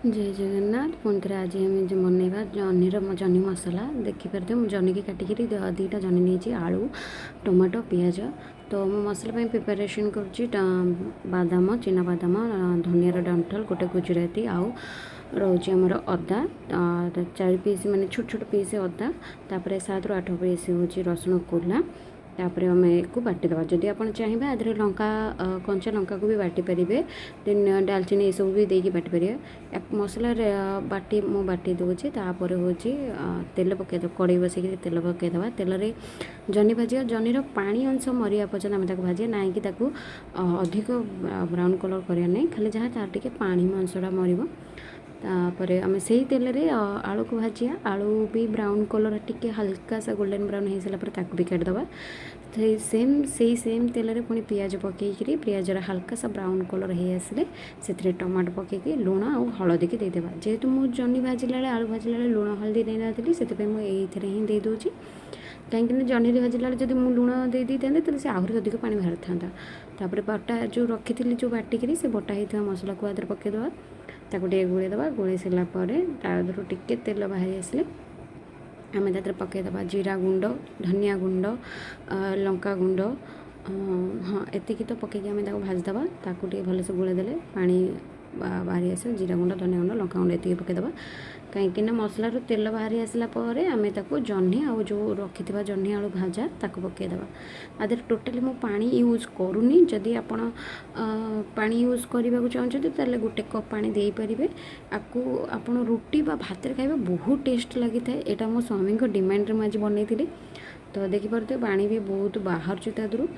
जय जगन्नाथ पुणी थे आज आम जो बनवा जह्नी मसला देखिपारे मुझे जह्नी की काटिक दीटा जह्नी नहीं आलू टमाटो पियाज तो मो मसला प्रिपेरेसन करदाम चिना बादाम धनिया डंठल गोटे गुजराती आउ रोचे आमर अदा 4 पीस माने छोट छोट पीस अदा तापर 7 ରୁ 8 पीस हूँ रसुण कोला तापर आम को बाटिदेवा जदि आप चाहिए आधे लंका कंचा लंका को भी बाटी पारे देन डालचीनी ये सब भी देकी बाटी पारे मसला बाटी मु बाटी दूचे तापर हूँ तेल पकईद कड़े बस तेल पकईदे तेल रे जह्नी भाजिया जह्नीर पानी अंश मरिया पर्यटन आम भाजिया ना कि अधिक ब्राउन कलर करना नहीं खाली जहाँ तार टे पानी अंशटा मर तापर आम से तेल रे आलू को भाजिया आलू भी ब्राउन कलर टिके हल्का सा गोल्डन ब्राउन हो सारापर ताक भी काटिदेवा सेम तेल रे पुणी पियाज पकईकि पियाज हल्का सा ब्राउन कलर हो आसिले से टमाटो पकईकि लुण आउ हलदी की देदेवा जेहेतु मुझे जह्नी भाजिला आलू भाजिला लुण हलदी देना से मुझे हिं दे दूँगी कहीं जह्नी भाजिला जब मुझे लुण दे था तो से आहरी अधिक पानी बाहर था बटा जो रखी जो बाटिक से बटा होता मसला को आदर पकईदेवा ताको गोलेदेवा गोले सारापर तादर टिके तेल बाहरी आसिले आम तादर पकईदेवा जीरा गुंड धनिया गुंड लंका गुंड हाँ एतिक तो पकईकि आम भाजदेवा ताको भलसे गोलेदेले पानी बाहरी आस जीरा गुंड धनिया गुंड लंका गुंड एतिक पकईदेवा कहीं मसलार तेल बाहरी आसला आम ताको जह्नी आउ जो रखि जह्नी आलू भाजा ताको पकईदेवा आधे टोटाली मु पानी यूज करूनी जदि आप पानी यूज करने को चाहते तो गोटे कप पानी दे पारे आपको आपड़ रुटी बा भात खाइबा बहुत टेस्ट लगी था यहाँ मो स्वामी डिमांड में आज बनई तो देखिपे पानी भी बहुत बाहर तादू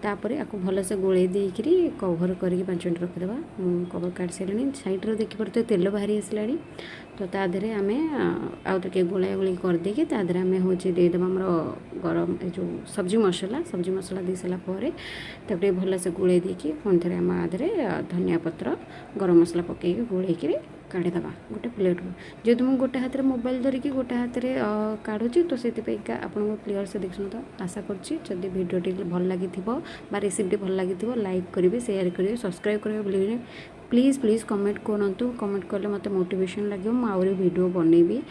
तापर आपको भलसे गोले देकर कवर करके 5 मिनट रखिदेवा कवर काट सारे सैड्रे देखिपे तेल बाहरी आसला तो तादे आम आउ तो गोला गोली करदे तादे आम हूँ देदेवा आमर गरम जो सब्जी मसला दे सारापर तापर भलसे गोले देकी पुणी थे आम आधे धनिया पत्र गरम मसला पकईकि गोल काढ़ीदेवा गोटे प्लेट को जेहेतु मुझे गोटे हाथ में मोबाइल धरिकी गोटे हाथ में काढ़ुची तो से आपको क्लीयर से देखुन तो आशा करुँगी भिडियोटी भल लगी रेसिपी भल लगी लाइक करेंगे शेयर करेंगे सब्सक्राइब करेंगे भूलिए प्लीज़ कमेंट करूँ कमेंट कले मत मोटिवेशन लगे मुझे वीडियो बनैबी।